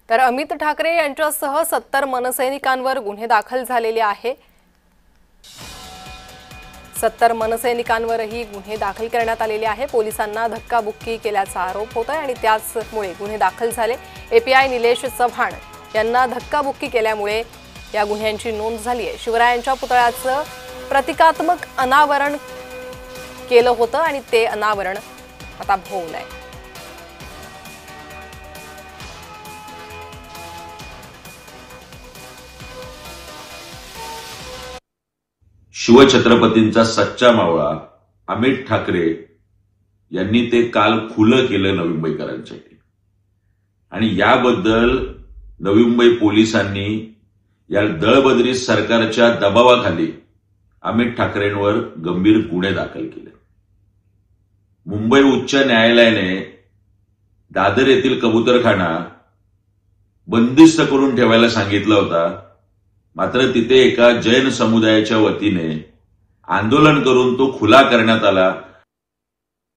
तर अमित ठाकरे यांच्यासह 70 मनसैनिकांवर गुन्हे दाखल झालेले आहे। 70 मनसैनिकांवरही गुन्हे दाखल करण्यात आलेले आहे। पोलिसांना धक्काबुक्की केल्याचा आरोप होता आणि त्याचमुळे गुन्हे दाखल झाले। एपीआय निलेश चव्हाण यांना धक्काबुक्की केल्यामुळे या गुन्ह्यांची नोंद झाली आहे। शिवरायांच्या पुतळ्याचं प्रतिकात्मक अनावरण केलं होतं आणि ते अनावरण आता भोवलंय। शिवछत्रपतींचा सच्चा मावळा अमित ठाकरे यांनी ते काल खुलं केलं नवी मुंबईकरांसाठी आणि याबद्दल नवी मुंबई पोलिसांनी या दळबद्री सरकारच्या दबावाखाली अमित ठाकरेंवर गंभीर गुन्हे दाखल केले। मुंबई उच्च न्यायालयाने दादर येथील कबूतरखाना बंदिस्त करून ठेवायला सांगितला होता, मात्र तिथे एका जैन समुदायाच्या वतीने आंदोलन करून तो खुला करण्यात आला